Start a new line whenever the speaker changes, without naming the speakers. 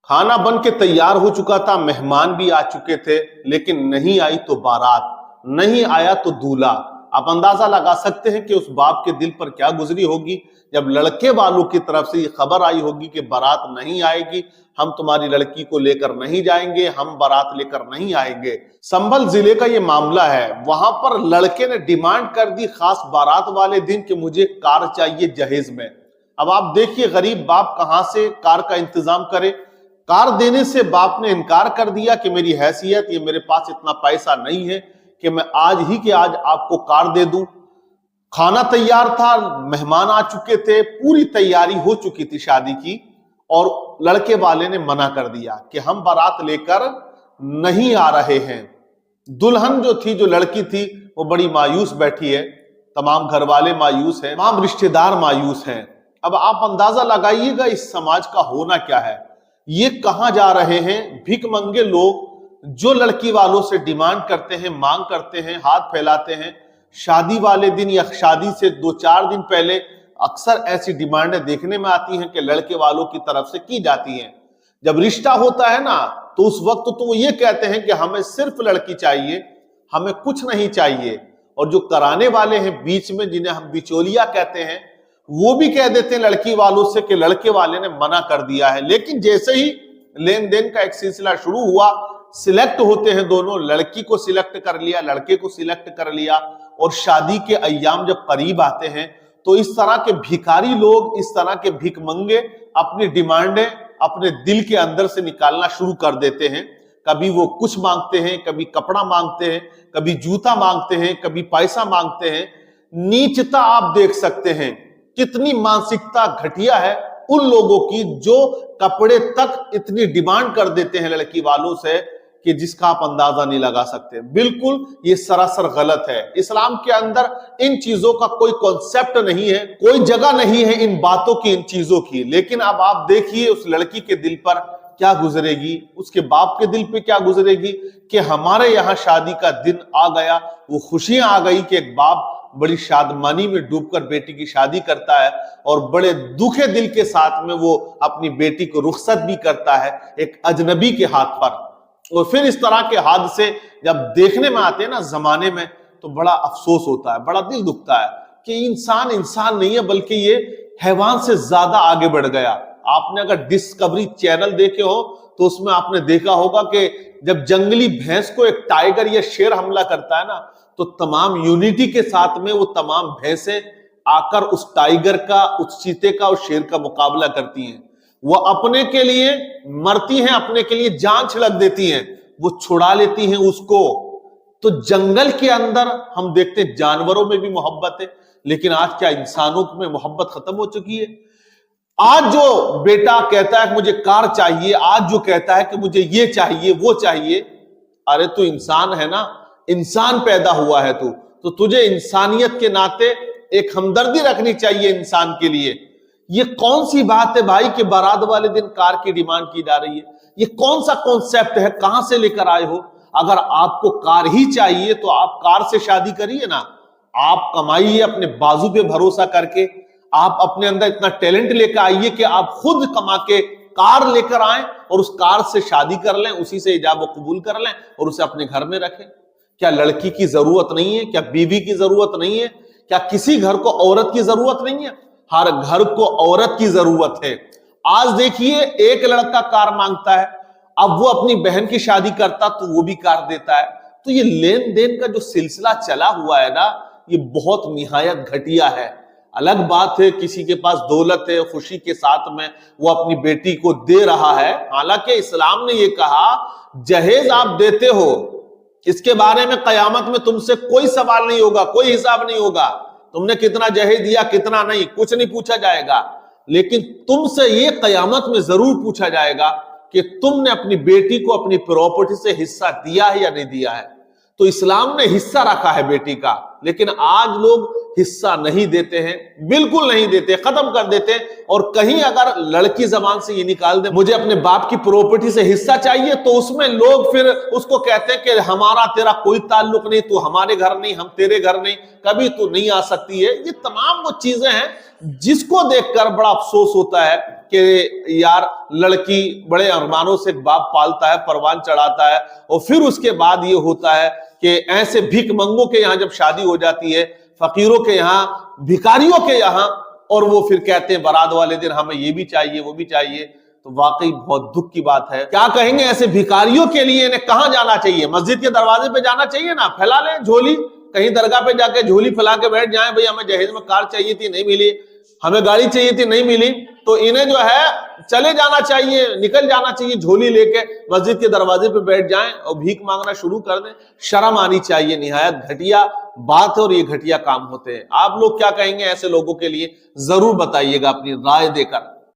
کھانا بن کے تیار ہو چکا تھا، مہمان بھی آ چکے تھے، لیکن نہیں آئی تو بارات، نہیں آیا تو دولہا۔ آپ اندازہ لگا سکتے ہیں کہ اس باپ کے دل پر کیا گزری ہوگی جب لڑکے والوں کی طرف سے یہ خبر آئی ہوگی کہ بارات نہیں آئے گی، ہم تمہاری لڑکی کو لے کر نہیں جائیں گے، ہم بارات لے کر نہیں آئیں گے۔ سنبھل ضلع کا یہ معاملہ ہے، وہاں پر لڑکے نے ڈیمانڈ کر دی خاص بارات والے دن کہ مجھے کار چاہیے جہیز میں۔ اب آپ دیکھیے غریب باپ کہاں سے کار کا انتظام کرے۔ کار دینے سے باپ نے انکار کر دیا کہ میری حیثیت، یہ میرے پاس اتنا پیسہ نہیں ہے کہ میں آج ہی کے آج آپ کو کار دے دوں۔ کھانا تیار تھا، مہمان آ چکے تھے، پوری تیاری ہو چکی تھی شادی کی، اور لڑکے والے نے منع کر دیا کہ ہم بارات لے کر نہیں آ رہے ہیں۔ دلہن جو تھی، جو لڑکی تھی، وہ بڑی مایوس بیٹھی ہے، تمام گھر والے مایوس ہیں، تمام رشتہ دار مایوس ہیں۔ اب آپ اندازہ لگائیے گا اس سماج کا ہونا کیا ہے۔ یہ کہاں جا رہے ہیں؟ بھیک منگے لوگ جو لڑکی والوں سے ڈیمانڈ کرتے ہیں، مانگ کرتے ہیں، ہاتھ پھیلاتے ہیں، شادی والے دن یا شادی سے 2-4 دن پہلے اکثر ایسی ڈیمانڈیں دیکھنے میں آتی ہیں کہ لڑکے والوں کی طرف سے کی جاتی ہیں۔ جب رشتہ ہوتا ہے نا تو اس وقت تو وہ یہ کہتے ہیں کہ ہمیں صرف لڑکی چاہیے، ہمیں کچھ نہیں چاہیے، اور جو کرانے والے ہیں بیچ میں، جنہیں ہم بچولیا کہتے ہیں، وہ بھی کہہ دیتے ہیں لڑکی والوں سے کہ لڑکے والے نے منع کر دیا ہے۔ لیکن جیسے ہی لین دین کا ایک سلسلہ شروع ہوا، سلیکٹ ہوتے ہیں دونوں، لڑکی کو سلیکٹ کر لیا، لڑکے کو سلیکٹ کر لیا، اور شادی کے ایام جب قریب آتے ہیں تو اس طرح کے بھیکاری لوگ، اس طرح کے بھیک منگے اپنی ڈیمانڈیں اپنے دل کے اندر سے نکالنا شروع کر دیتے ہیں۔ کبھی وہ کچھ مانگتے ہیں، کبھی کپڑا مانگتے ہیں، کبھی جوتا مانگتے ہیں، کبھی پیسہ مانگتے ہیں۔ نیچتا آپ دیکھ سکتے ہیں کتنی مانسکتا گھٹیا ہے ان لوگوں کی جو کپڑے تک اتنی ڈیمانڈ کر دیتے ہیں لڑکی والوں سے کہ جس کا آپ اندازہ نہیں لگا سکتے۔ بالکل یہ سراسر غلط ہے۔ اسلام کے اندر ان چیزوں کا کوئی کانسیپٹ نہیں ہے، کوئی جگہ نہیں ہے ان باتوں کی، ان چیزوں کی۔ لیکن اب آپ دیکھیے اس لڑکی کے دل پر کیا گزرے گی، اس کے باپ کے دل پہ کیا گزرے گی کہ ہمارے یہاں شادی کا دن آ گیا، وہ خوشیاں آ گئی کہ ایک باپ بڑی شادمانی میں ڈوب کر بیٹی کی شادی کرتا ہے، اور بڑے دکھے دل کے ساتھ میں وہ اپنی بیٹی کو رخصت بھی کرتا ہے ایک اجنبی کے ہاتھ پر۔ اور پھر اس طرح کے حادثے جب دیکھنے میں آتے ہیں نا زمانے میں تو بڑا افسوس ہوتا ہے، بڑا دل دکھتا ہے کہ انسان نہیں ہے بلکہ یہ حیوان سے زیادہ آگے بڑھ گیا۔ آپ نے اگر ڈسکوری چینل دیکھے ہو تو اس میں آپ نے دیکھا ہوگا کہ جب جنگلی بھینس کو ایک ٹائیگر یا شیر حملہ کرتا ہے نا تو تمام یونٹی کے ساتھ میں وہ تمام بھینسیں آ کر اس ٹائیگر کا، اس چیتے کا، اس شیر کا مقابلہ کرتی ہیں۔ وہ اپنے کے لیے مرتی ہیں، اپنے کے لیے جان چھڑک دیتی ہیں، وہ چھڑا لیتی ہیں اس کو۔ تو جنگل کے اندر ہم دیکھتے ہیں جانوروں میں بھی محبت ہے، لیکن آج کیا انسانوں میں محبت ختم ہو چکی ہے؟ آج جو بیٹا کہتا ہے کہ مجھے کار چاہیے، آج جو کہتا ہے کہ مجھے یہ چاہیے وہ چاہیے، ارے تو انسان ہے نا، انسان پیدا ہوا ہے تو تجھے انسانیت کے ناطے ایک ہمدردی رکھنی چاہیے انسان کے لیے۔ یہ کون سی بات ہے بھائی کہ بارات والے دن کار کی ڈیمانڈ کی جا رہی ہے؟ یہ کون سا کانسیپٹ ہے؟ کہاں سے لے کر آئے ہو؟ اگر آپ کو کار ہی چاہیے تو آپ کار سے شادی کریے نا، آپ کمائیے اپنے بازو پہ بھروسہ کر کے، آپ اپنے اندر اتنا ٹیلنٹ لے کر آئیے کہ آپ خود کما کے کار لے کر آئیں اور اس کار سے شادی کر لیں، اسی سے ایجاب و قبول کر لیں اور اسے اپنے گھر میں رکھیں۔ کیا لڑکی کی ضرورت نہیں ہے؟ کیا بیوی کی ضرورت نہیں ہے؟ کیا کسی گھر کو عورت کی ضرورت نہیں ہے؟ ہر گھر کو عورت کی ضرورت ہے۔ آج دیکھیے ایک لڑکا کار مانگتا ہے، اب وہ اپنی بہن کی شادی کرتا تو وہ بھی کار دیتا ہے۔ تو یہ لین دین کا جو سلسلہ چلا ہوا ہے نا، یہ بہت نہایت گھٹیا ہے۔ الگ بات ہے کسی کے پاس دولت ہے، خوشی کے ساتھ میں وہ اپنی بیٹی کو دے رہا ہے، حالانکہ اسلام نے یہ کہا جہیز آپ دیتے ہو، اس کے بارے میں قیامت میں تم سے کوئی سوال نہیں ہوگا، کوئی حساب نہیں ہوگا، تم نے کتنا جہیز دیا کتنا نہیں، کچھ نہیں پوچھا جائے گا۔ لیکن تم سے یہ قیامت میں ضرور پوچھا جائے گا کہ تم نے اپنی بیٹی کو اپنی پراپرٹی سے حصہ دیا ہے یا نہیں دیا ہے۔ تو اسلام نے حصہ رکھا ہے بیٹی کا، لیکن آج لوگ حصہ نہیں دیتے ہیں، بالکل نہیں دیتے، ختم کر دیتے ہیں۔ اور کہیں اگر لڑکی زبان سے یہ نکال دے مجھے اپنے باپ کی پراپرٹی سے حصہ چاہیے، تو اس میں لوگ پھر اس کو کہتے ہیں کہ ہمارا تیرا کوئی تعلق نہیں، تو ہمارے گھر نہیں، ہم تیرے گھر نہیں، کبھی تو نہیں آ سکتی ہے۔ یہ تمام وہ چیزیں ہیں جس کو دیکھ کر بڑا افسوس ہوتا ہے کہ یار لڑکی بڑے ارمانوں سے باپ پالتا ہے، پروان چڑھاتا ہے، اور پھر اس کے بعد یہ ہوتا ہے کہ ایسے بھیک منگوں کے یہاں جب شادی ہو جاتی ہے، فقیروں کے یہاں، بھکاریوں کے یہاں، اور وہ پھر کہتے ہیں برات والے دن ہمیں یہ بھی چاہیے وہ بھی چاہیے، تو واقعی بہت دکھ کی بات ہے۔ کیا کہیں گے ایسے بھکاریوں کے لیے انہیں کہاں جانا چاہیے؟ مسجد کے دروازے پہ جانا چاہیے نا، پھیلا لیں جھولی، کہیں درگاہ پہ جا کے جھولی پھیلا کے بیٹھ جائیں، بھئی ہمیں جہیز میں کار چاہیے تھی نہیں ملی، ہمیں گاڑی چاہیے تھی نہیں ملی، تو انہیں جو ہے چلے جانا چاہیے، نکل جانا چاہیے جھولی لے کے، مسجد کے دروازے پہ بیٹھ جائیں اور بھیک مانگنا شروع کر دیں۔ شرم آنی چاہیے، نہایت گھٹیا بات ہے اور یہ گھٹیا کام ہوتے ہیں۔ آپ لوگ کیا کہیں گے ایسے لوگوں کے لیے؟ ضرور بتائیے گا اپنی رائے دے کر۔